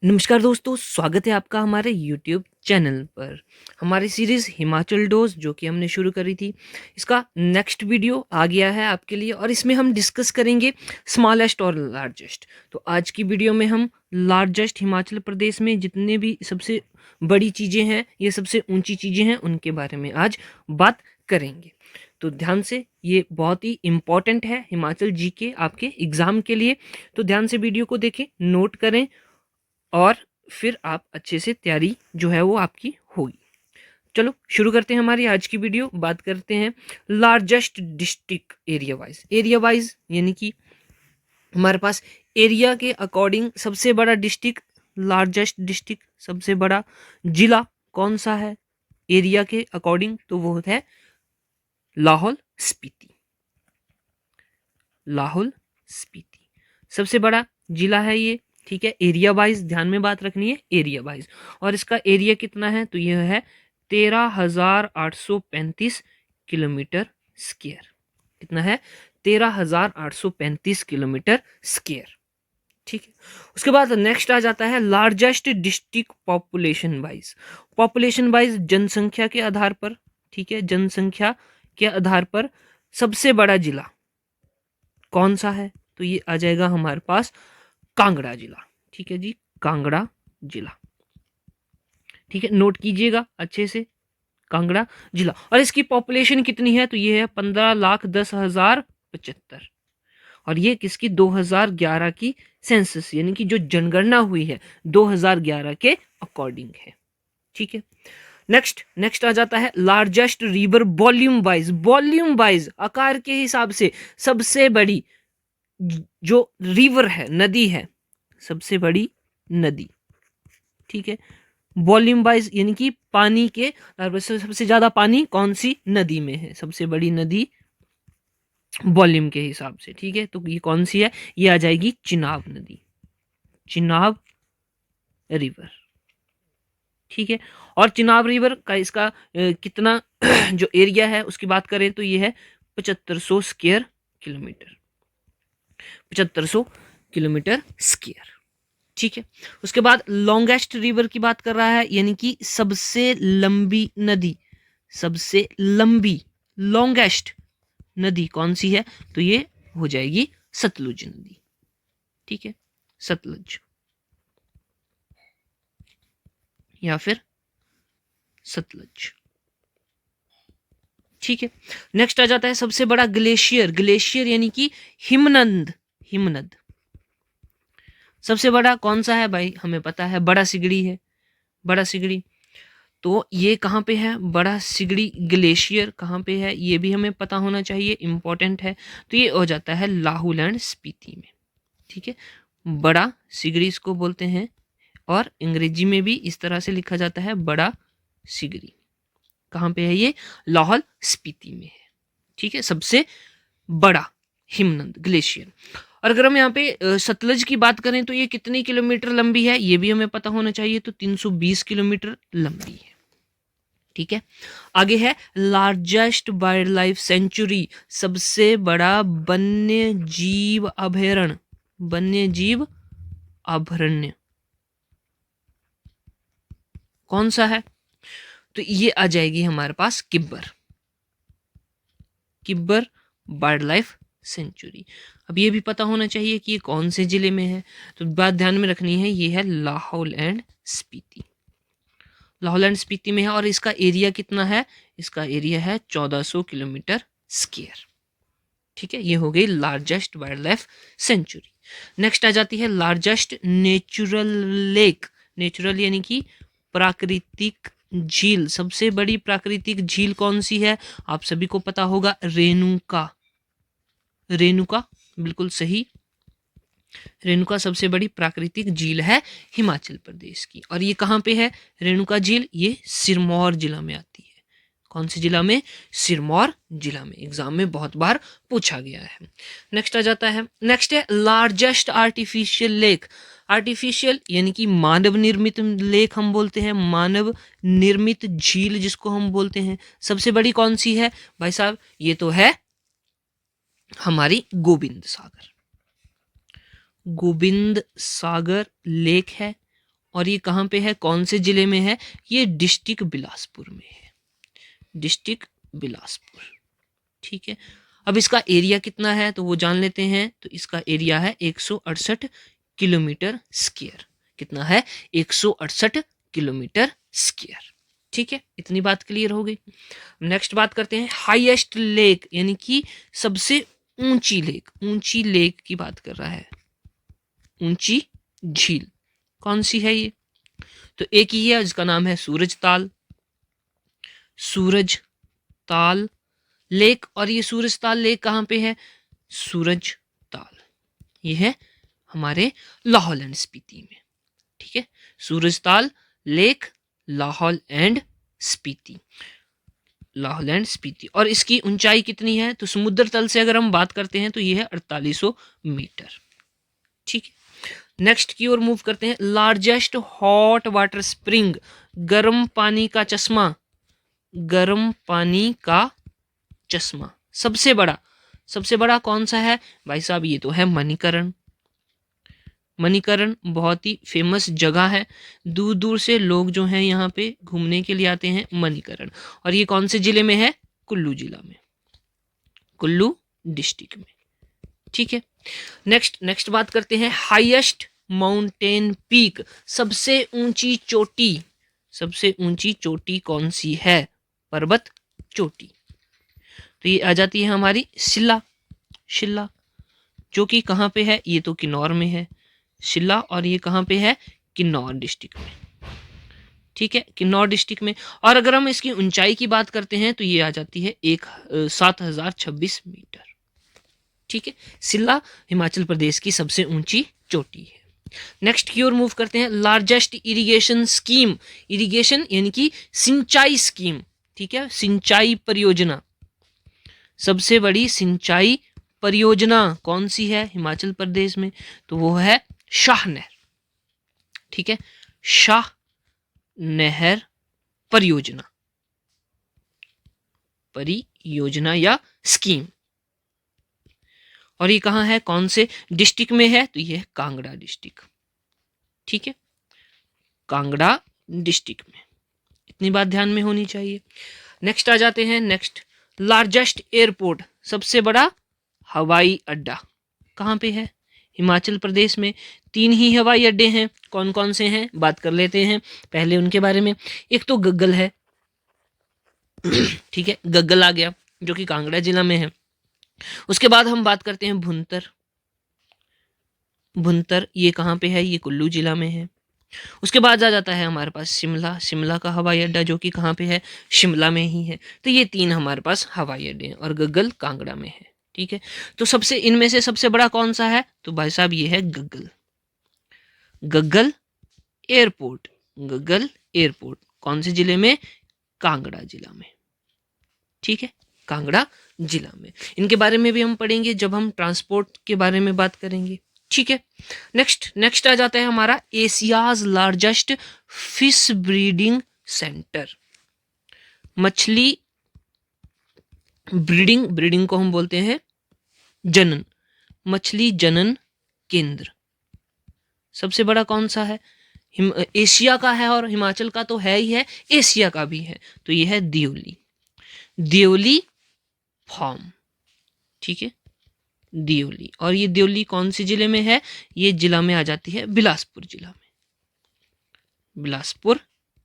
नमस्कार दोस्तों, स्वागत है आपका हमारे यूट्यूब चैनल पर। हमारी सीरीज़ हिमाचल डोज़ जो कि हमने शुरू करी थी, इसका नेक्स्ट वीडियो आ गया है आपके लिए और इसमें हम डिस्कस करेंगे स्मॉलेस्ट और लार्जेस्ट। तो आज की वीडियो में हम लार्जेस्ट हिमाचल प्रदेश में जितने भी सबसे बड़ी चीज़ें हैं, ये सबसे ऊंची चीज़ें हैं, उनके बारे में आज बात करेंगे। तो ध्यान से, ये बहुत ही इम्पॉर्टेंट है हिमाचल जीके आपके एग्ज़ाम के लिए। तो ध्यान से वीडियो को देखें, नोट करें और फिर आप अच्छे से तैयारी जो है वो आपकी होगी। चलो शुरू करते हैं हमारी आज की वीडियो। बात करते हैं लार्जेस्ट डिस्ट्रिक्ट एरिया वाइज यानी कि हमारे पास एरिया के अकॉर्डिंग सबसे बड़ा डिस्ट्रिक्ट, लार्जेस्ट डिस्ट्रिक्ट, सबसे बड़ा जिला कौन सा है एरिया के अकॉर्डिंग, तो वो है लाहौल स्पीति। लाहौल स्पीति सबसे बड़ा जिला है ये, ठीक है। एरिया वाइज ध्यान में बात रखनी है, एरिया वाइज। और इसका एरिया कितना है, तो यह है 13,835 किलोमीटर स्क्वायर। कितना है, 13,835 किलोमीटर स्क्वायर, ठीक है। उसके बाद नेक्स्ट आ जाता है largest district population wise. Population wise जनसंख्या के आधार पर, ठीक है, जनसंख्या के आधार पर सबसे बड़ा जिला कौन सा है, तो ये आ जाएगा हमारे पास कांगड़ा जिला, ठीक है जी, कांगड़ा जिला, ठीक है। नोट कीजिएगा अच्छे से, कांगड़ा जिला। और इसकी पॉपुलेशन कितनी है, तो ये है 15,10,075। और ये किसकी, 2011 की सेंसस यानी कि जो जनगणना हुई है 2011 के अकॉर्डिंग है, ठीक है। नेक्स्ट आ जाता है लार्जेस्ट रिवर वॉल्यूम वाइज आकार के हिसाब से सबसे बड़ी जो रिवर है, नदी है, सबसे बड़ी नदी, ठीक है। वॉल्यूम वाइज यानी कि पानी के सबसे ज्यादा पानी कौन सी नदी में है, सबसे बड़ी नदी वॉल्यूम के हिसाब से, ठीक है। तो ये कौन सी है, ये आ जाएगी चिनाब नदी, चिनाब रिवर, ठीक है। और चिनाब रिवर का इसका कितना जो एरिया है उसकी बात करें तो ये है 7500 स्क्वायर किलोमीटर, 7500 किलोमीटर स्क्वायर, ठीक है। उसके बाद लॉन्गेस्ट रिवर की बात कर रहा है, यानी कि सबसे लंबी नदी, सबसे लंबी लॉन्गेस्ट नदी कौन सी है, तो ये हो जाएगी सतलुज नदी, ठीक है, सतलुज या फिर सतलुज, ठीक है। नेक्स्ट आ जाता है सबसे बड़ा ग्लेशियर यानी कि हिमनद सबसे बड़ा कौन सा है भाई, हमें पता है बड़ा सिगड़ी है, बड़ा सिगड़ी। तो ये कहाँ पे है, बड़ा सिगड़ी ग्लेशियर कहाँ पे है, ये भी हमें पता होना चाहिए, इंपॉर्टेंट है। तो ये हो जाता है लाहौल एंड स्पीति में, ठीक है। बड़ा सिगड़ी इसको बोलते हैं और अंग्रेजी में भी इस तरह से लिखा जाता है बड़ा सिगड़ी। कहाँ पे है ये, लाहौल स्पीति में है, ठीक है, सबसे बड़ा हिमनद ग्लेशियर। और अगर हम यहाँ पे सतलज की बात करें तो ये कितनी किलोमीटर लंबी है, ये भी हमें पता होना चाहिए, तो 320 किलोमीटर लंबी है, ठीक है। आगे है लार्जेस्ट वाइल्ड लाइफ सेंचुरी, सबसे बड़ा वन्य जीव अभयारण्य, वन्य जीव अभयारण्य कौन सा है, तो ये आ जाएगी हमारे पास Kibber, Kibber wildlife sanctuary. अब ये भी पता होना चाहिए कि ये कौन से जिले में है, तो बात ध्यान में रखनी है, ये है लाहौल एंड स्पीति, लाहौल एंड स्पीति में है। और इसका एरिया कितना है, इसका एरिया है 1400 किलोमीटर स्क्वायर, ठीक है। ये हो गई largest wildlife sanctuary. Next आ जाती है लार्जेस्ट नेचुरल लेक, नेचुरल यानी कि प्राकृतिक झील, सबसे बड़ी प्राकृतिक झील कौन सी है, आप सभी को पता होगा, रेणुका, रेणुका बिल्कुल सही, रेणुका सबसे बड़ी प्राकृतिक झील है हिमाचल प्रदेश की। और ये कहाँ पे है रेणुका झील, ये सिरमौर जिला में आती है। कौन से जिला में, सिरमौर जिला में, एग्जाम में बहुत बार पूछा गया है। नेक्स्ट आ जाता है, नेक्स्ट है लार्जेस्ट आर्टिफिशियल लेक, आर्टिफिशियल यानी कि मानव निर्मित लेक हम बोलते हैं, मानव निर्मित झील जिसको हम बोलते हैं, सबसे बड़ी कौन सी है भाई साहब, ये तो है हमारी गोविंद सागर, गोविंद सागर लेक है। और ये कहाँ पे है, कौन से जिले में है, ये डिस्ट्रिक्ट बिलासपुर में है, डिस्ट्रिक्ट बिलासपुर। ठीक है, अब इसका एरिया कितना है तो वो जान लेते हैं। तो इसका एरिया है 168 किलोमीटर स्क्वायर। कितना है, 168 किलोमीटर स्क्वायर। ठीक है, इतनी बात क्लियर हो गई। नेक्स्ट बात करते हैं हाईएस्ट लेक, यानी कि सबसे ऊंची लेक। ऊंची लेक की बात कर रहा है, ऊंची झील कौन सी है ये, तो एक ही है जिसका नाम है सूरज ताल, सूरज ताल लेक। और ये सूरज ताल लेक कहाँ पे है, सूरज ताल, ये है हमारे लाहौल एंड स्पीति में। ठीक है, सूरज ताल lake, Lahaul and Spiti, Lahaul and Spiti. और इसकी ऊंचाई कितनी है, तो समुद्र तल से अगर हम बात करते हैं तो ये है 4800 मीटर। ठीक है, नेक्स्ट की ओर मूव करते हैं। लार्जेस्ट हॉट वाटर स्प्रिंग, गर्म पानी का चश्मा, गर्म पानी का चश्मा, सबसे बड़ा कौन सा है भाई साहब, ये तो है मणिकरण। मणिकरण बहुत ही फेमस जगह है, दूर दूर से लोग जो हैं यहाँ पे घूमने के लिए आते हैं मणिकरण। और ये कौन से जिले में है, कुल्लू जिला में, कुल्लू डिस्ट्रिक्ट में। ठीक है, नेक्स्ट बात करते हैं हाईएस्ट माउंटेन पीक, सबसे ऊंची चोटी, सबसे ऊंची चोटी कौन सी है, पर्वत चोटी। तो ये आ जाती है हमारी शिल्ला, जो कि कहाँ पे है, ये तो किन्नौर में है शिल्ला, और ये कहाँ पे है, किन्नौर डिस्ट्रिक्ट में। ठीक है, किन्नौर डिस्ट्रिक्ट में। और अगर हम इसकी ऊंचाई की बात करते हैं तो ये आ जाती है 7026 मीटर। ठीक है, शिल्ला हिमाचल प्रदेश की सबसे ऊंची चोटी है। नेक्स्ट की ओर मूव करते हैं। लार्जेस्ट इरिगेशन स्कीम, इरिगेशन यानी कि सिंचाई स्कीम। ठीक है, सिंचाई परियोजना, सबसे बड़ी सिंचाई परियोजना कौन सी है हिमाचल प्रदेश में, तो वो है शाह नहर। ठीक है, शाह नहर परियोजना, परियोजना या स्कीम। और ये कहाँ है, कौन से डिस्ट्रिक्ट में है, तो ये है कांगड़ा डिस्ट्रिक्ट। ठीक है, कांगड़ा डिस्ट्रिक्ट में, इतनी बात ध्यान में होनी चाहिए। नेक्स्ट आ जाते हैं। नेक्स्ट, लार्जेस्ट एयरपोर्ट, सबसे बड़ा हवाई अड्डा कहाँ पे है, हिमाचल प्रदेश में। 3 ही हवाई अड्डे हैं, कौन कौन से हैं बात कर लेते हैं पहले उनके बारे में। एक तो गग्गल है, ठीक है, गग्गल आ गया जो कि कांगड़ा जिला में है। उसके बाद हम बात करते हैं भुंतर, भुंतर ये कहाँ पे है, ये कुल्लू जिला में है। उसके बाद आ जाता है हमारे पास शिमला, शिमला का हवाई अड्डा जो कि कहाँ पे है, शिमला में ही है। तो ये 3 हमारे पास हवाई अड्डे हैं, और गग्गल कांगड़ा में है। ठीक है, तो सबसे इनमें से सबसे बड़ा कौन सा है, तो भाई साहब ये है गग्गल, गग्गल एयरपोर्ट। गग्गल एयरपोर्ट कौन से जिले में, कांगड़ा जिला में। ठीक है, कांगड़ा जिला में। इनके बारे में भी हम पढ़ेंगे जब हम ट्रांसपोर्ट के बारे में बात करेंगे। ठीक है, नेक्स्ट आ जाता है हमारा Asia's largest fish breeding centre. मछली ब्रीडिंग को हम बोलते हैं जनन, मछली जनन केंद्र। सबसे बड़ा कौन सा है, एशिया का है, और हिमाचल का तो है ही है, एशिया का भी है, तो ये है दियोली, दियोली फार्म। ठीक है, दियोली। और ये दियोली कौन से जिले में है, ये जिला में आ जाती है बिलासपुर जिला में, बिलासपुर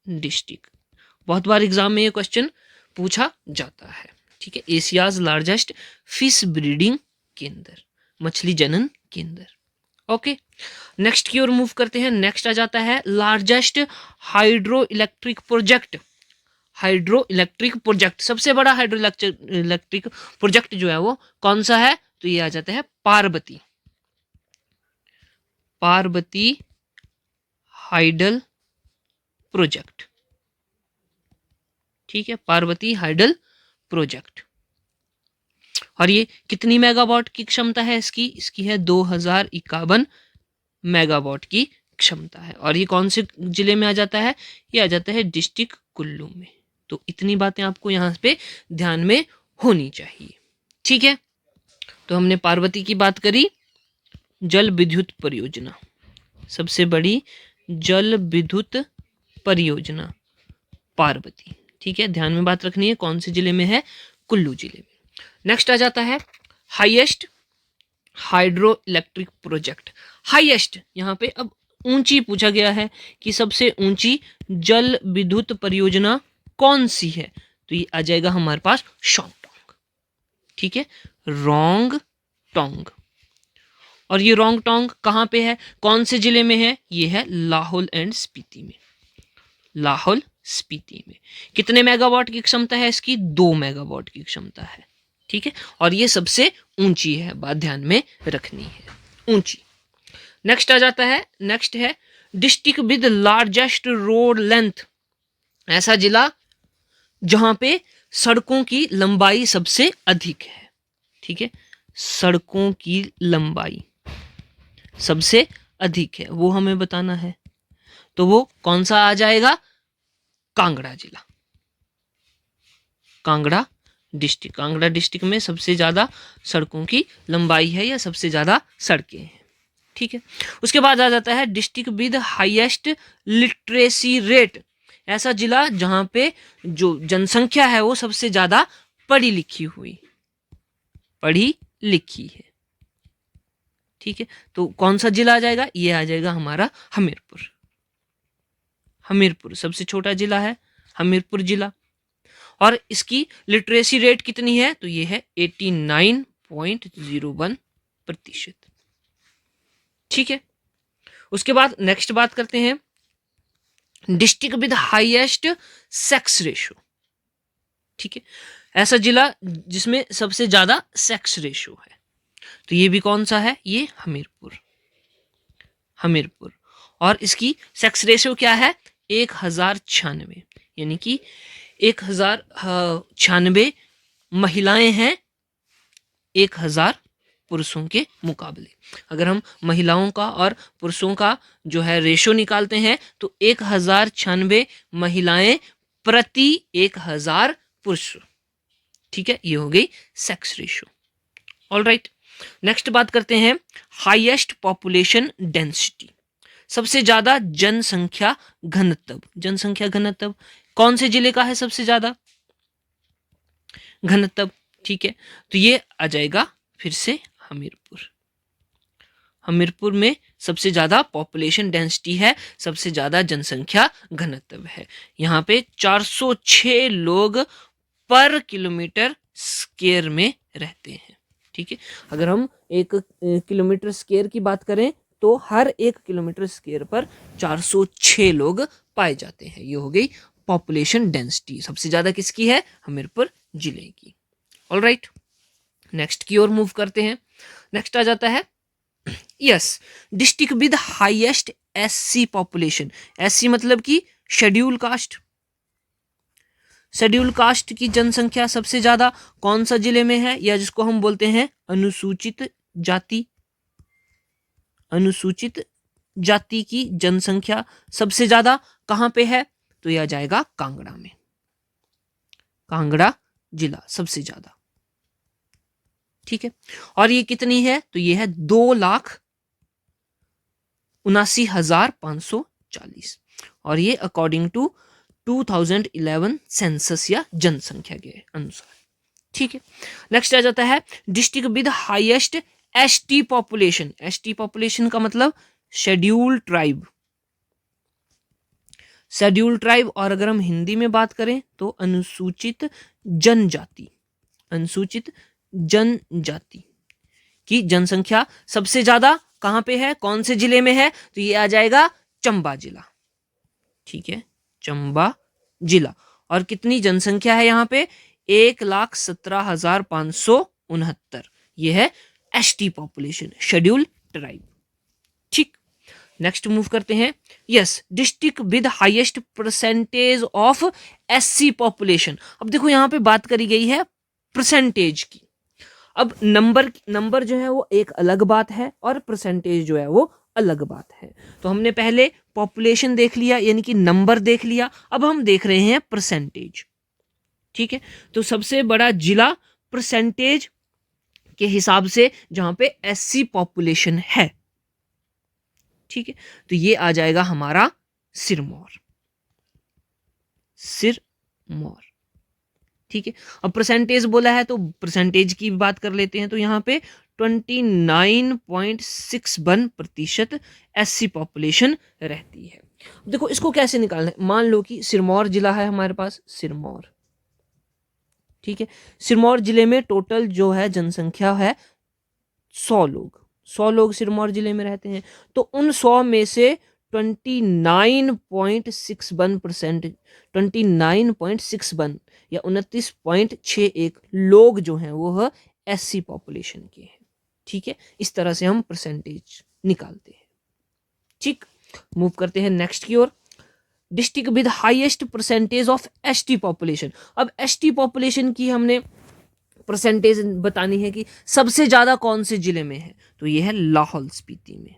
डिस्ट्रिक्ट। बहुत बार एग्जाम में ये क्वेश्चन पूछा जाता है। ठीक है, एशियाज लार्जेस्ट फिश ब्रीडिंग केंद्र, मछली जनन केंद्र। ओके, नेक्स्ट की ओर मूव करते हैं। नेक्स्ट आ जाता है largest hydro electric project, hydro electric project. सबसे बड़ा हाइड्रो इलेक्ट्रिक प्रोजेक्ट जो है वो कौन सा है, तो ये आ जाता है पार्वती, पार्वती हाइडल प्रोजेक्ट। ठीक है, पार्वती हाइडल प्रोजेक्ट। और ये कितनी मेगावाट की क्षमता है इसकी है 2051 मेगावाट की क्षमता है। और ये कौन से जिले में आ जाता है, ये आ जाता है डिस्ट्रिक्ट कुल्लू में। तो इतनी बातें आपको यहाँ पे ध्यान में होनी चाहिए। ठीक है, तो हमने पार्वती की बात करी, जल विद्युत परियोजना, सबसे बड़ी जल विद्युत परियोजना पार्वती। ठीक है, ध्यान में बात रखनी है, कौन से जिले में है, कुल्लू जिले में। नेक्स्ट आ जाता है highest hydro electric project. Highest यहाँ पे अब ऊंची पूछा गया है कि सबसे ऊंची जल विद्युत परियोजना कौन सी है, तो ये आ जाएगा हमारे पास शॉन्गटोंग। ठीक है, रोंग टोंग। और ये रोंग टोंग कहाँ पे है, कौन से जिले में है, ये है लाहौल एंड स्पीति में। लाहौल स्पीति में। कितने मेगावाट की क्षमता है इसकी, 2 मेगावाट की क्षमता है। ठीक है, और ये सबसे ऊंची है, बात ध्यान में रखनी है, ऊंची। नेक्स्ट आ जाता है, नेक्स्ट है district with largest road length. ऐसा जिला जहां पे सड़कों की लंबाई सबसे अधिक है। ठीक है, सड़कों की लंबाई सबसे अधिक है, वो हमें बताना है। तो वो कौन सा आ जाएगा, कांगड़ा जिला। कांगड़ा डिस्ट्रिक्ट, कांगड़ा डिस्ट्रिक्ट में सबसे ज्यादा सड़कों की लंबाई है या सबसे ज्यादा सड़कें हैं। ठीक है, उसके बाद आ जाता है district with highest literacy rate. ऐसा जिला जहां पे जो जनसंख्या है वो सबसे ज्यादा पढ़ी लिखी हुई, पढ़ी लिखी है। ठीक है, तो कौन सा जिला आ जाएगा, ये आ जाएगा हमारा हमीरपुर। हमीरपुर सबसे छोटा जिला है, हमीरपुर जिला। और इसकी लिटरेसी रेट कितनी है, तो ये है 89.01%। ठीक है, उसके बाद नेक्स्ट बात करते हैं district with highest sex ratio. ठीक है, ऐसा जिला जिसमें सबसे ज्यादा सेक्स रेशो है, तो ये भी कौन सा है, ये हमीरपुर। हमीरपुर। और इसकी सेक्स रेशो क्या है, 1096, यानी कि 1096 महिलाएं हैं 1000 पुरुषों के मुकाबले। अगर हम महिलाओं का और पुरुषों का जो है रेशो निकालते हैं तो 1096 महिलाएं प्रति 1000 पुरुष। ठीक है, ये हो गई sex ratio. All right, next बात करते हैं हाईएस्ट पॉपुलेशन डेंसिटी। सबसे ज्यादा जनसंख्या घनत्व। जनसंख्या घनत्व कौन से जिले का है सबसे ज्यादा घनत्व। ठीक है, तो ये आ जाएगा फिर से हमीरपुर। हमीरपुर में सबसे ज्यादा पॉपुलेशन डेंसिटी है, सबसे ज्यादा जनसंख्या घनत्व है। यहाँ पे 406 लोग पर किलोमीटर स्क्वायर में रहते हैं। ठीक है, अगर हम 1 किलोमीटर स्क्वायर की बात करें तो हर 1 किलोमीटर स्क्वायर पर 406 लोग पाए जाते हैं। ये हो गई पॉपुलेशन डेंसिटी, सबसे ज्यादा किसकी है, हमीरपुर जिले की। ऑल राइट, नेक्स्ट की ओर मूव करते हैं। नेक्स्ट आ जाता है yes district with highest SC population. SC मतलब कि शेड्यूल कास्ट। शेड्यूल कास्ट की जनसंख्या सबसे ज्यादा कौन सा जिले में है, या जिसको हम बोलते हैं अनुसूचित जाति। अनुसूचित जाति की जनसंख्या सबसे ज्यादा कहां पे है, तो यह आ जाएगा कांगड़ा में। कांगड़ा जिला सबसे ज्यादा। ठीक है, और ये कितनी है, तो ये है 2,79,540। और ये अकॉर्डिंग टू 2011 सेंसस या जनसंख्या के अनुसार। ठीक है, नेक्स्ट आ जाता है district with highest ST population. ST population का मतलब शेड्यूल ट्राइब। शेड्यूल ट्राइब, और अगर हम हिंदी में बात करें तो अनुसूचित जनजाति। अनुसूचित जनजाति की जनसंख्या सबसे ज्यादा कहां पे है, कौन से जिले में है, तो ये आ जाएगा चंबा जिला। ठीक है, चंबा जिला। और कितनी जनसंख्या है यहाँ पे, 1,17,569। ये है एसटी पॉपुलेशन, शेड्यूल ट्राइब। ठीक, नेक्स्ट मूव करते हैं yes district with highest percentage of SC population. अब देखो यहाँ पे बात करी गई है परसेंटेज की। अब नंबर जो है वो एक अलग बात है और परसेंटेज जो है वो अलग बात है। तो हमने पहले पॉपुलेशन देख लिया, यानी कि नंबर देख लिया, अब हम देख रहे हैं परसेंटेज। ठीक है, तो सबसे बड़ा जिला परसेंटेज के हिसाब से जहां पे एससी पॉपुलेशन है, ठीक है, तो ये आ जाएगा हमारा सिरमौर, सिरमौर। ठीक है, अब परसेंटेज बोला है तो परसेंटेज की बात कर लेते हैं। तो यहाँ पे 29.61% एससी पॉपुलेशन रहती है। देखो इसको कैसे निकालना है, मान लो कि सिरमौर जिला है हमारे पास, सिरमौर। ठीक है, सिरमौर जिले में टोटल जो है जनसंख्या है 100 लोग, 100 लोग सिरमौर जिले में रहते हैं। तो उन 100 में से 29.61%, 29.61 या 29.61 लोग जो हैं वो एससी पॉपुलेशन के हैं। ठीक है, इस तरह से हम परसेंटेज निकालते हैं। ठीक, मूव करते हैं नेक्स्ट की ओर। District with highest percentage of ST population. अब एसटी पॉपुलेशन की हमने परसेंटेज बतानी है कि सबसे ज्यादा कौन से जिले में है, तो ये है लाहौल स्पीति में,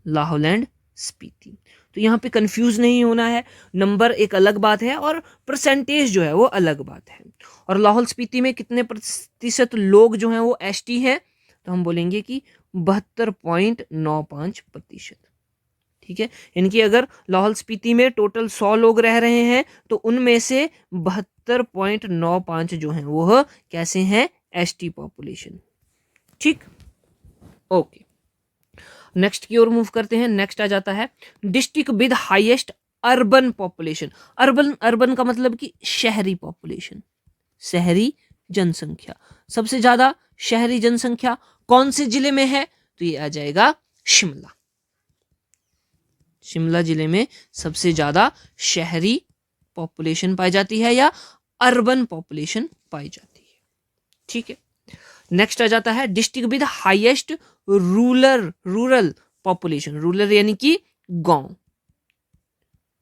लाहौल एंड स्पीति। तो यहाँ पे कंफ्यूज नहीं होना है, नंबर एक अलग बात है और परसेंटेज जो है वो अलग बात है। और लाहौल स्पीति में कितने प्रतिशत लोग जो हैं वो एसटी हैं, तो हम बोलेंगे कि 72.95%। ठीक है, इनकी अगर लाहौल स्पीति में टोटल 100 लोग रह रहे हैं तो उनमें से 72.95 जो हैं वो कैसे हैं, एसटी पॉपुलेशन। ठीक, ओके, नेक्स्ट की ओर मूव करते हैं। नेक्स्ट आ जाता है district with highest urban population. Urban, urban का मतलब कि शहरी पॉपुलेशन, शहरी जनसंख्या। सबसे ज्यादा शहरी जनसंख्या कौन से जिले में है, तो ये आ जाएगा शिमला। शिमला जिले में सबसे ज्यादा शहरी पॉपुलेशन पाई जाती है या अर्बन पॉपुलेशन पाई जाती है। ठीक है, नेक्स्ट आ जाता है district with highest rural, rural population. Rural यानी कि गांव,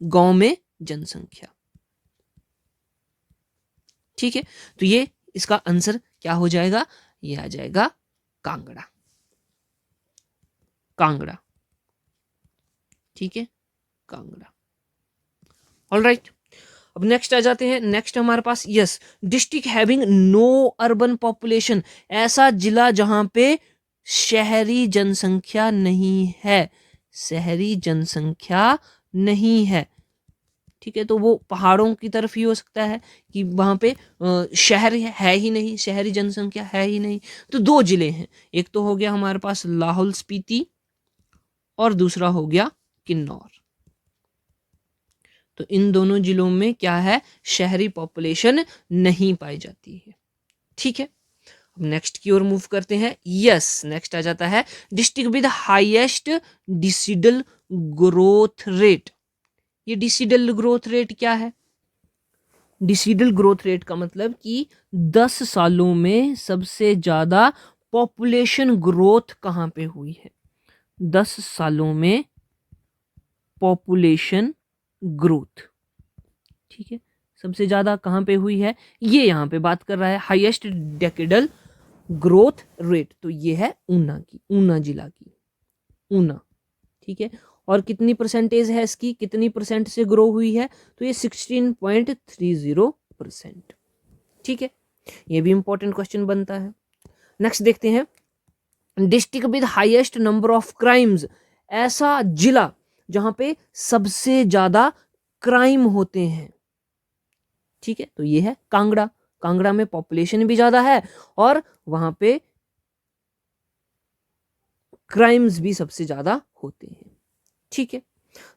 गांव में जनसंख्या। ठीक है, तो ये इसका आंसर क्या हो जाएगा, ये आ जाएगा कांगड़ा, कांगड़ा। ठीक है, कांगड़ा। ऑलराइट, अब नेक्स्ट आ जाते हैं। नेक्स्ट हमारे पास yes, district having no urban population. ऐसा जिला जहां पे शहरी जनसंख्या नहीं है, शहरी जनसंख्या नहीं है। ठीक है, तो वो पहाड़ों की तरफ ही हो सकता है कि वहां पे शहर है ही नहीं, शहरी जनसंख्या है ही नहीं। तो दो जिले हैं, एक तो हो गया हमारे पास लाहौल स्पीति और दूसरा हो गया किन्नौर। तो इन दोनों जिलों में क्या है, शहरी पॉपुलेशन नहीं पाई जाती है। ठीक है, अब नेक्स्ट की ओर मूव करते हैं। यस, नेक्स्ट आ जाता है district with highest decadal growth rate. ये डिसिडल ग्रोथ रेट क्या है, डिसिडल ग्रोथ रेट का मतलब कि 10 सालों में सबसे ज्यादा पॉपुलेशन ग्रोथ कहां पे हुई है। 10 सालों में पॉपुलेशन ग्रोथ, ठीक है, सबसे ज्यादा कहां पे हुई है, ये यहां पे बात कर रहा है हाईएस्ट डेकेडल ग्रोथ रेट। तो ये है ऊना की, ऊना जिला की, ऊना। ठीक है, और कितनी परसेंटेज है इसकी, कितनी परसेंट से ग्रो हुई है, तो ये 16.30%। ठीक है, ये भी इंपॉर्टेंट क्वेश्चन बनता है। नेक्स्ट देखते हैं district with highest number of crimes. ऐसा जिला जहां पे सबसे ज्यादा क्राइम होते हैं। ठीक है, तो ये है कांगड़ा। कांगड़ा में पॉपुलेशन भी ज्यादा है और वहां पे क्राइम्स भी सबसे ज्यादा होते हैं। ठीक है,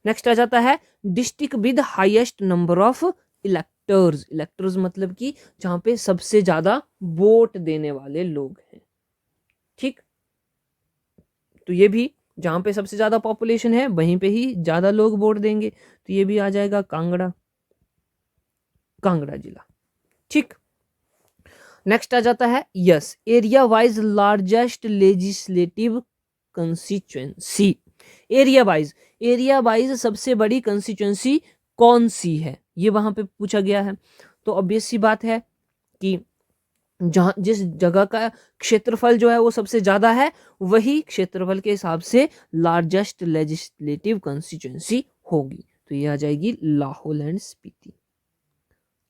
नेक्स्ट आ जाता है district with highest number of electors. Electors मतलब कि जहां पे सबसे ज्यादा वोट देने वाले लोग हैं। ठीक, तो ये भी जहां पे सबसे ज्यादा पॉपुलेशन है वहीं पे ही ज्यादा लोग वोट देंगे, तो ये भी आ जाएगा कांगड़ा, कांगड़ा जिला। ठीक, नेक्स्ट आ जाता है yes, area wise largest legislative constituency. Area wise, area wise सबसे बड़ी कंस्टिट्यूएंसी कौन सी है, ये वहां पे पूछा गया है। तो ऑब्वियस सी बात है कि जहां जिस जगह का क्षेत्रफल जो है वो सबसे ज्यादा है, वही क्षेत्रफल के हिसाब से लार्जेस्ट लेजिस्लेटिव कंस्टिट्यूएंसी होगी। तो ये आ जाएगी लाहौल एंड स्पीति,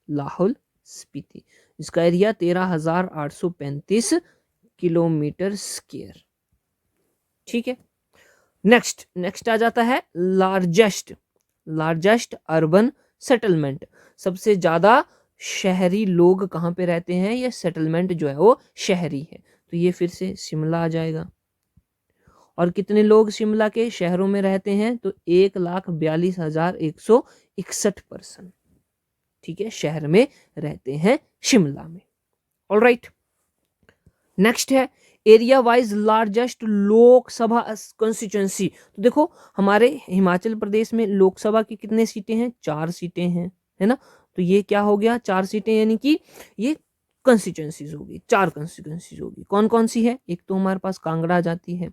लाहौल स्पीति। इसका एरिया 13,835 किलोमीटर स्क्वायर। ठीक है, नेक्स्ट आ जाता है लार्जेस्ट अर्बन सेटलमेंट। सबसे ज्यादा शहरी लोग कहाँ पे रहते हैं, ये सेटलमेंट जो है वो शहरी है, तो ये फिर से शिमला आ जाएगा। और कितने लोग शिमला के शहरों में रहते हैं, तो 1,42,161 पर्सन, ठीक है, शहर में रहते हैं शिमला में। ऑलराइट, नेक्स्ट है area wise largest Lok Sabha constituency. तो देखो हमारे हिमाचल प्रदेश में लोकसभा की कितने सीटें हैं, 4 सीटें हैं, है ना। तो ये क्या हो गया, 4 सीटें, यानी कि ये कॉन्स्टिट्यूंसीज होगी, 4 कॉन्स्टिट्यूंसीज होगी। कौन कौन सी है, एक तो हमारे पास कांगड़ा आ जाती है,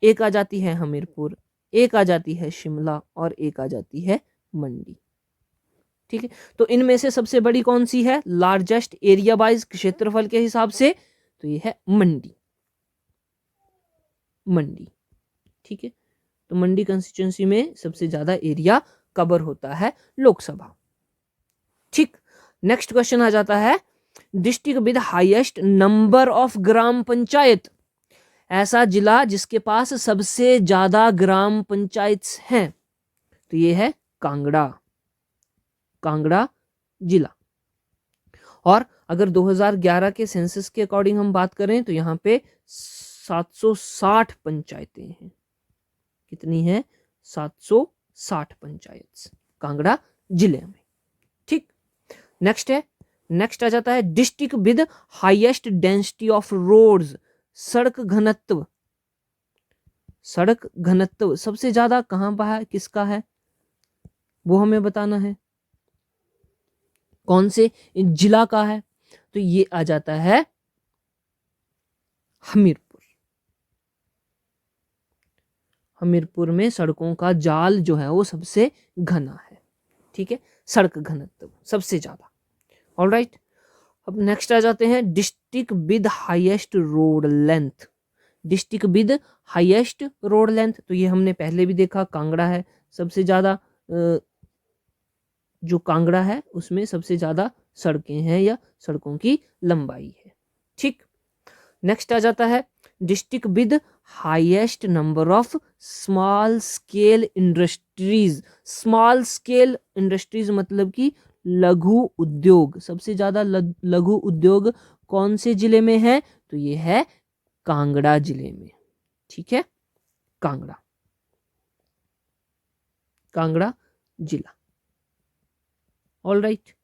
एक आ जाती है हमीरपुर, एक आ जाती है शिमला, और एक आ जाती है मंडी, ठीक है। तो इनमें से सबसे बड़ी कौन सी है, लार्जेस्ट एरिया वाइज क्षेत्रफल के हिसाब से, तो ये है मंडी, ठीक है। तो मंडी कंस्टिट्यूंसी में सबसे ज्यादा एरिया कवर होता है लोकसभा, ठीक। नेक्स्ट क्वेश्चन आ जाता है district with highest number of gram panchayat. ऐसा जिला जिसके पास सबसे ज्यादा ग्राम पंचायत हैं, तो ये है कांगड़ा जिला। और अगर 2011 के सेंसस के अकॉर्डिंग हम बात करें तो यहाँ पे 760 पंचायतें हैं। कितनी है, 760 पंचायत कांगड़ा जिले में, ठीक। नेक्स्ट आ जाता है district with highest density of roads. सड़क घनत्व सबसे ज्यादा कहां पर है, किसका है, वो हमें बताना है, कौन से जिला का है। तो ये आ जाता है हमीरपुर में सड़कों का जाल जो है वो सबसे घना है, ठीक है, सड़क घनत्व सबसे ज्यादा। ऑलराइट, अब नेक्स्ट आ जाते हैं district with highest road length. तो ये हमने पहले भी देखा, कांगड़ा है सबसे ज्यादा, जो कांगड़ा है उसमें सबसे ज्यादा सड़कें हैं या सड़कों की लंबाई है, ठीक। नेक्स्ट आ जाता है district with highest number of small scale industries मतलब कि लघु उद्योग। सबसे ज्यादा लघु उद्योग कौन से जिले में है, तो ये है कांगड़ा जिले में, ठीक है, कांगड़ा जिला। ऑलराइट,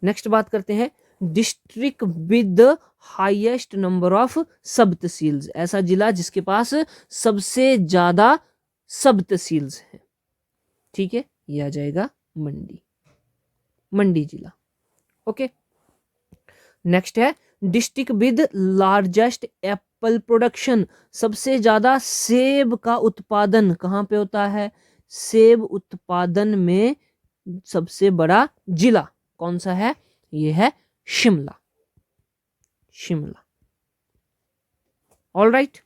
नेक्स्ट बात करते हैं district with highest number of सब तहसील्स। ऐसा जिला जिसके पास सबसे ज्यादा सब तहसील्स हैं, ठीक है, यह आ जाएगा मंडी जिला। ओके, नेक्स्ट है district with largest Apple production. सबसे ज्यादा सेब का उत्पादन कहां पे होता है, सेब उत्पादन में सबसे बड़ा जिला कौन सा है, ये है शिमला। ऑलराइट,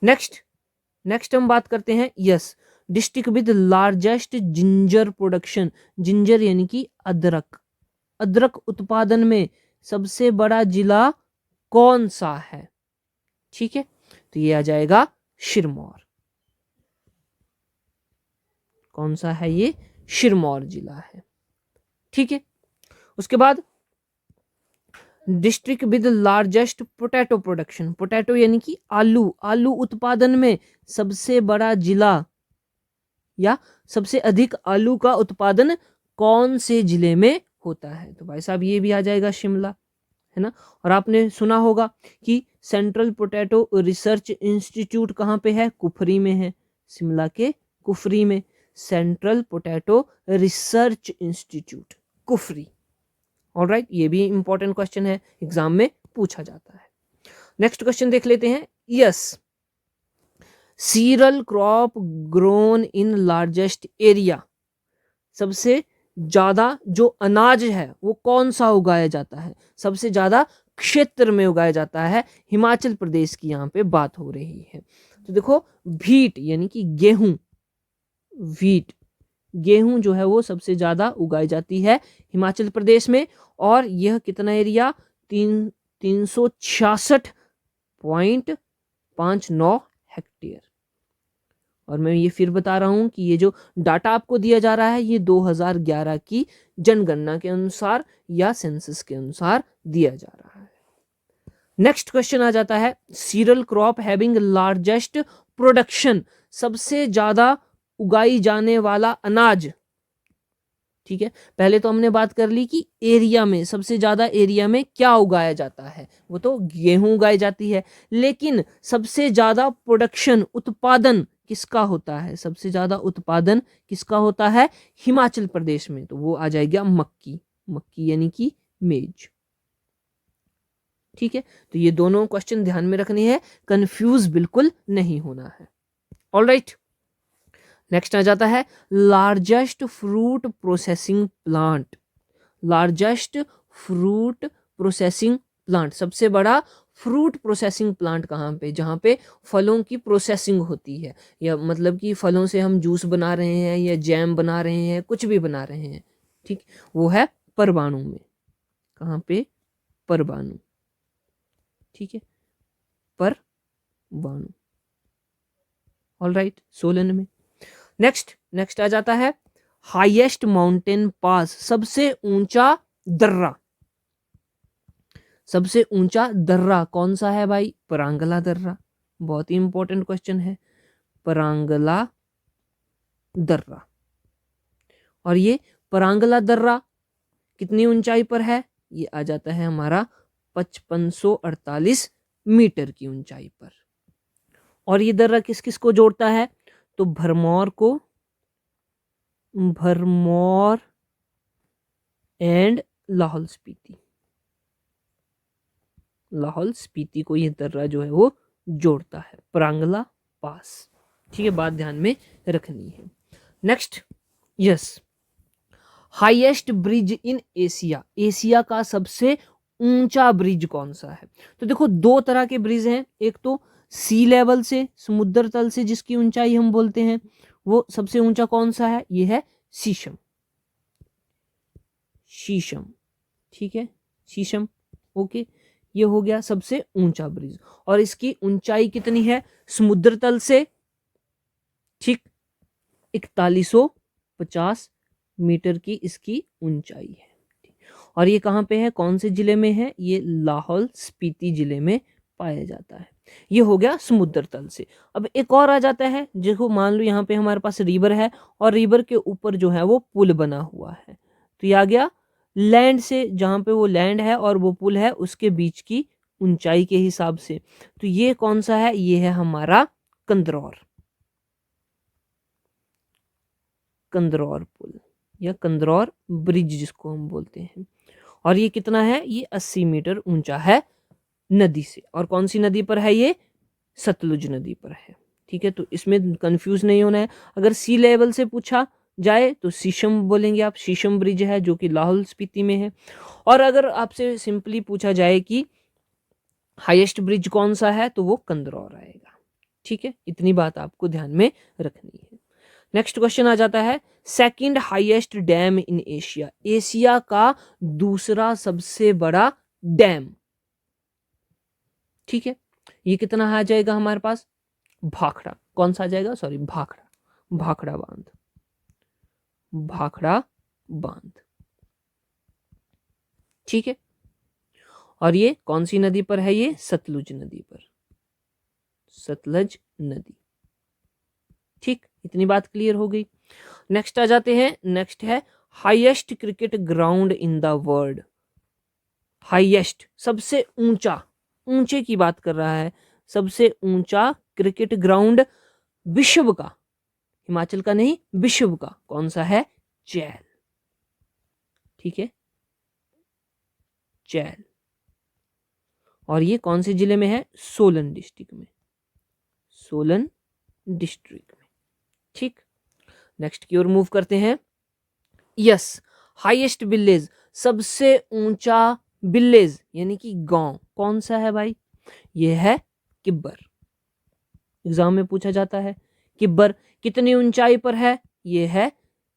नेक्स्ट हम बात करते हैं district with largest ginger production. Ginger यानी कि अदरक उत्पादन में सबसे बड़ा जिला कौन सा है, ठीक है, तो ये आ जाएगा सिरमौर। कौन सा है ये, सिरमौर जिला है, ठीक है। उसके बाद district with largest potato production. Potato यानी कि आलू उत्पादन में सबसे बड़ा जिला या सबसे अधिक आलू का उत्पादन कौन से जिले में होता है, तो भाई साहब ये भी आ जाएगा शिमला, है ना। और आपने सुना होगा कि सेंट्रल पोटैटो रिसर्च इंस्टीट्यूट कहाँ पे है, कुफरी में है, शिमला के कुफरी में central potato research institute Kufri. Alright, ये भी इंपॉर्टेंट क्वेश्चन है, एग्जाम में पूछा जाता है। नेक्स्ट क्वेश्चन देख लेते हैं। Cereal crop grown in largest area. सबसे ज्यादा जो अनाज है वो कौन सा उगाया जाता है, सबसे ज्यादा क्षेत्र में उगाया जाता है, हिमाचल प्रदेश की यहाँ पे बात हो रही है। तो देखो व्हीट यानी कि गेहूं जो है वो सबसे ज्यादा उगाई जाती है हिमाचल प्रदेश में, और यह कितना एरिया 366.59 हेक्टेयर, और मैं ये फिर बता रहा हूँ कि ये जो डाटा आपको दिया जा रहा है ये 2011 की जनगणना के अनुसार या सेंसस के अनुसार दिया जा रहा है। नेक्स्ट क्वेश्चन आ जाता है cereal crop having largest production, सबसे ज्यादा उगाई जाने वाला अनाज। ठीक है, पहले तो हमने बात कर ली कि एरिया में सबसे ज्यादा एरिया में क्या उगाया जाता है, वो तो गेहूं उगाई जाती है, लेकिन सबसे ज्यादा प्रोडक्शन उत्पादन किसका होता है, सबसे ज्यादा उत्पादन किसका होता है हिमाचल प्रदेश में, तो वो आ जाएगा मक्की, मक्की यानी कि मेज। ठीक है, तो ये दोनों क्वेश्चन ध्यान में रखने हैं, कंफ्यूज बिल्कुल नहीं होना है। ऑलराइट, नेक्स्ट आ जाता है largest fruit processing plant. Largest fruit processing plant, सबसे बड़ा फ्रूट प्रोसेसिंग प्लांट कहाँ पे, जहाँ पे फलों की प्रोसेसिंग होती है, या मतलब कि फलों से हम जूस बना रहे हैं या जैम बना रहे हैं, कुछ भी बना रहे हैं, ठीक, वो है परबाणु में। कहाँ पे, परबाणु। ठीक है, परबाणु। ऑलराइट, सोलन में। नेक्स्ट आ जाता है हाईएस्ट माउंटेन पास, सबसे ऊंचा दर्रा। सबसे ऊंचा दर्रा कौन सा है भाई, परांगला दर्रा। बहुत ही इंपॉर्टेंट क्वेश्चन है, परांगला दर्रा। और ये परांगला दर्रा कितनी ऊंचाई पर है, ये आ जाता है हमारा 5548 मीटर की ऊंचाई पर। और ये दर्रा किस किस को जोड़ता है, तो भरमौर को, भरमौर एंड लाहौल स्पीति, लाहौल स्पीति को ये दर्रा जो है वो जोड़ता है, परांगला पास। ठीक है, बात ध्यान में रखनी है। Next, yes, highest bridge in Asia, Asia का सबसे ऊंचा ब्रिज कौन सा है। तो देखो दो तरह के ब्रिज हैं, एक तो सी लेवल से, समुद्र तल से जिसकी ऊंचाई हम बोलते हैं, वो सबसे ऊंचा कौन सा है, ये है शीशम, शीशम। ठीक है, शीशम, ओके, ये हो गया सबसे ऊंचा ब्रिज। और इसकी ऊंचाई कितनी है समुद्र तल से, ठीक, 4150 मीटर की इसकी ऊंचाई है। और ये कहाँ पे है, कौन से जिले में है, ये लाहौल स्पीति जिले में पाया जाता है। ये हो गया समुद्र तल से। अब एक और आ जाता है, देखो मान लो यहाँ पे हमारे पास रिवर है और रिवर के ऊपर जो है वो पुल बना हुआ है, तो ये आ गया लैंड से, जहाँ पे वो लैंड है और वो पुल है उसके बीच की ऊंचाई के हिसाब से। तो ये कौन सा है, ये है हमारा कंदरौर, कंदरौर पुल या कंदरौर ब्रिज जिसको हम बोलते हैं। और ये कितना है, ये 80 मीटर ऊंचा है नदी से। और कौन सी नदी पर है, ये सतलुज नदी पर है। ठीक है, तो इसमें कंफ्यूज नहीं होना है। अगर सी लेवल से पूछा जाए तो शीशम बोलेंगे आप, शीशम ब्रिज है जो कि लाहौल स्पीति में है। और अगर आपसे सिंपली पूछा जाए कि हाईएस्ट ब्रिज कौन सा है, तो वो कंदरौर आएगा। ठीक है, इतनी बात आपको ध्यान में रखनी है। नेक्स्ट क्वेश्चन आ जाता है second highest dam in Asia, Asia का दूसरा सबसे बड़ा डैम। ठीक है, ये कितना आ जाएगा हमारे पास, भाखड़ा, कौन सा आ जाएगा, सॉरी भाखड़ा, भाखड़ा बांध, भाखड़ा बांध। ठीक है, और ये कौन सी नदी पर है, ये सतलुज नदी पर, सतलज नदी। ठीक, इतनी बात क्लियर हो गई। नेक्स्ट आ जाते हैं, नेक्स्ट है highest cricket ground in the world. Highest, सबसे ऊंचा, ऊंचे की बात कर रहा है, सबसे ऊंचा क्रिकेट ग्राउंड विश्व का, हिमाचल का नहीं विश्व का, कौन सा है, चैल। ठीक है, चैल। और ये कौन से जिले में है, सोलन डिस्ट्रिक्ट में, सोलन डिस्ट्रिक्ट में। ठीक, नेक्स्ट की ओर मूव करते हैं। यस, हाईएस्ट विलेज, सबसे ऊंचा विलेज यानी कि गांव कौन सा है भाई, ये है किब्बर। एग्जाम में पूछा जाता है किब्बर कितनी ऊंचाई पर है, ये है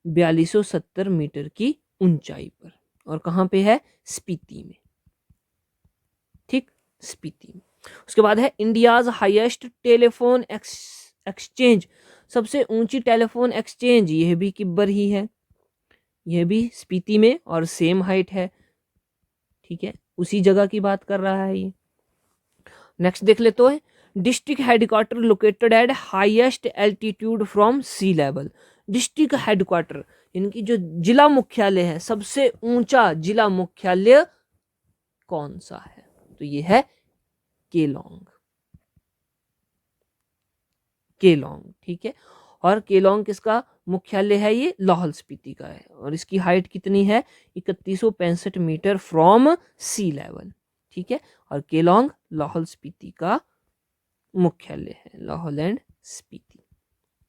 4270 मीटर की ऊंचाई पर। और कहां पे है, स्पीति में। ठीक, स्पीति में। उसके बाद है इंडियाज हाईएस्ट टेलीफोन एक्सचेंज, सबसे ऊंची टेलीफोन एक्सचेंज, यह भी किब्बर ही है, यह भी स्पीति में और सेम हाइट है, ठीक है, उसी जगह की बात कर रहा है ये। नेक्स्ट देख ले तो है district headquarter located at highest altitude from sea level. District headquarter इनकी जो जिला मुख्यालय है, सबसे ऊंचा जिला मुख्यालय कौन सा है? तो ये है केलोंग, केलोंग, ठीक है। और केलोंग किसका मुख्यालय है? ये लाहौल स्पीति का है, और इसकी हाइट कितनी है? 3165 मीटर फ्रॉम सी लेवल, ठीक है। और केलोंग लाहौल स्पीति का मुख्यालय है, लाहौल एंड स्पीति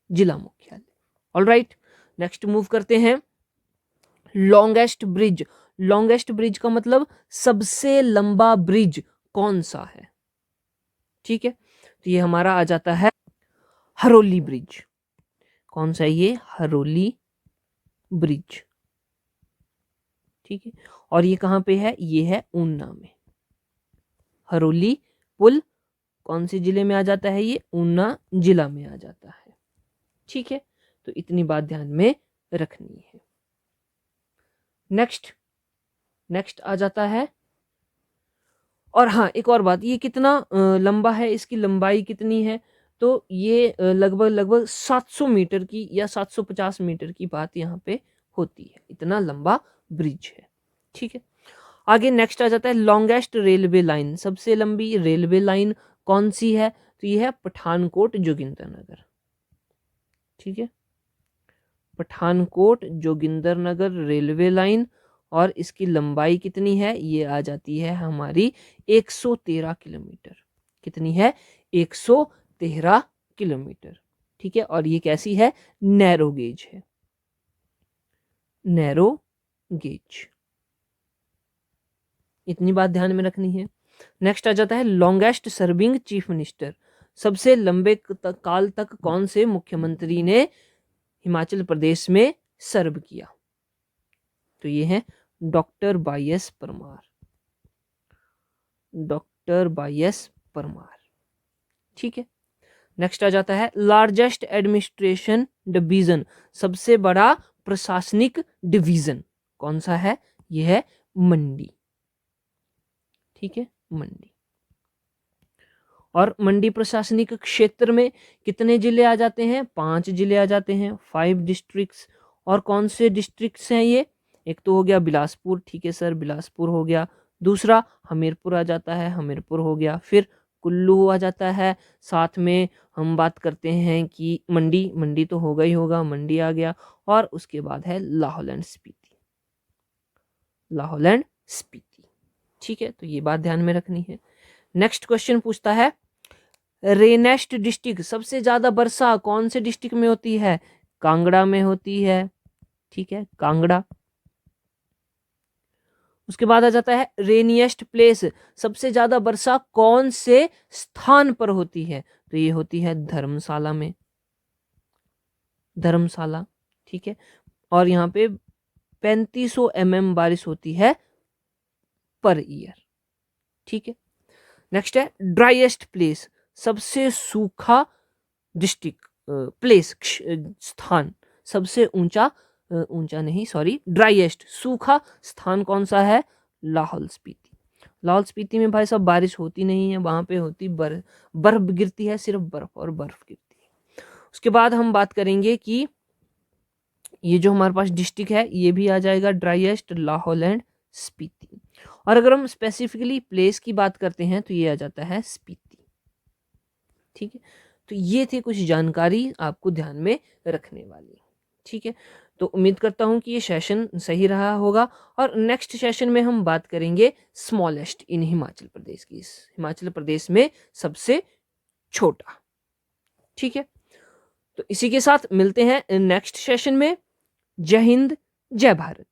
जिला मुख्यालय। ऑलराइट, नेक्स्ट मूव करते हैं। लॉन्गेस्ट ब्रिज, लॉन्गेस्ट ब्रिज का मतलब सबसे लंबा ब्रिज कौन सा है, ठीक है। तो ये हमारा आ जाता है हरोली ब्रिज। कौन सा है ये? हरोली ब्रिज, ठीक है। और ये कहाँ पे है? ये है ऊना में। हरोली पुल कौन से जिले में आ जाता है? ये ऊना जिला में आ जाता है, ठीक है। तो इतनी बात ध्यान में रखनी है। नेक्स्ट आ जाता है, और हाँ एक और बात, ये कितना लंबा है, इसकी लंबाई कितनी है? तो ये लगभग 700 मीटर की या 750 मीटर की बात यहाँ पे होती है, इतना लंबा ब्रिज है, ठीक है। आगे नेक्स्ट आ जाता है लॉन्गेस्ट रेलवे लाइन, सबसे लंबी रेलवे लाइन कौन सी है? तो ये है पठानकोट जोगिंदरनगर, ठीक है, पठानकोट जोगिंदरनगर रेलवे लाइन। और इसकी लंबाई कितनी है? ये आ जाती है हमारी 113 किलोमीटर। कितनी है? 113 किलोमीटर, ठीक है। और ये कैसी है? नैरो गेज है, नैरो गेज, इतनी बात ध्यान में रखनी है। नेक्स्ट आ जाता है लॉन्गेस्ट सर्विंग चीफ मिनिस्टर, सबसे लंबे काल तक कौन से मुख्यमंत्री ने हिमाचल प्रदेश में सर्व किया? तो ये है डॉक्टर वाई.एस. परमार, डॉक्टर वाई.एस. परमार, ठीक है। नेक्स्ट आ जाता है लार्जेस्ट एडमिनिस्ट्रेशन डिवीजन, सबसे बड़ा प्रशासनिक डिवीजन कौन सा है? यह है मंडी, ठीक है, मंडी। और मंडी प्रशासनिक क्षेत्र में कितने जिले आ जाते हैं? 5 जिले आ जाते हैं, 5 डिस्ट्रिक्ट्स। और कौन से डिस्ट्रिक्ट्स हैं ये? एक तो हो गया बिलासपुर, ठीक है सर, बिलासपुर हो गया। दूसरा हमीरपुर आ जाता है, हमीरपुर हो गया। फिर कुल्लू आ जाता है। साथ में हम बात करते हैं कि मंडी, मंडी तो होगा ही होगा, मंडी आ गया। और उसके बाद है लाहौल एंड स्पीति, लाहौल एंड स्पीति, ठीक है। तो ये बात ध्यान में रखनी है। नेक्स्ट क्वेश्चन पूछता है रेनेस्ट डिस्ट्रिक्ट, सबसे ज्यादा वर्षा कौन से डिस्ट्रिक्ट में होती है? कांगड़ा में होती है, ठीक है, कांगड़ा। उसके बाद आ जाता है रेनिएस्ट प्लेस, सबसे ज्यादा वर्षा कौन से स्थान पर होती है? तो ये होती है धर्मशाला में, धर्मशाला, ठीक है। और यहाँ पे 3500 mm बारिश होती है पर ईयर, ठीक है। नेक्स्ट है ड्राइएस्ट प्लेस, सबसे सूखा डिस्ट्रिक्ट, प्लेस, स्थान, सबसे ऊंचा नहीं, सॉरी, ड्राइएस्ट, सूखा स्थान कौन सा है? लाहौल स्पीति। लाहौल स्पीति में भाई साहब बारिश होती नहीं है, वहां पे होती बर्फ गिरती है, सिर्फ बर्फ और बर्फ गिरती है। उसके बाद हम बात करेंगे कि ये जो हमारे पास डिस्ट्रिक्ट है ये भी आ जाएगा ड्राइएस्ट, लाहौल एंड स्पीति। और अगर हम स्पेसिफिकली प्लेस की बात करते हैं तो ये आ जाता है स्पीति, ठीक है। तो ये थे कुछ जानकारी आपको ध्यान में रखने वाली, ठीक है। तो उम्मीद करता हूं कि ये सेशन सही रहा होगा। और नेक्स्ट सेशन में हम बात करेंगे स्मॉलेस्ट इन हिमाचल प्रदेश की, हिमाचल प्रदेश में सबसे छोटा, ठीक है। तो इसी के साथ मिलते हैं नेक्स्ट सेशन में। जय हिंद, जय भारत।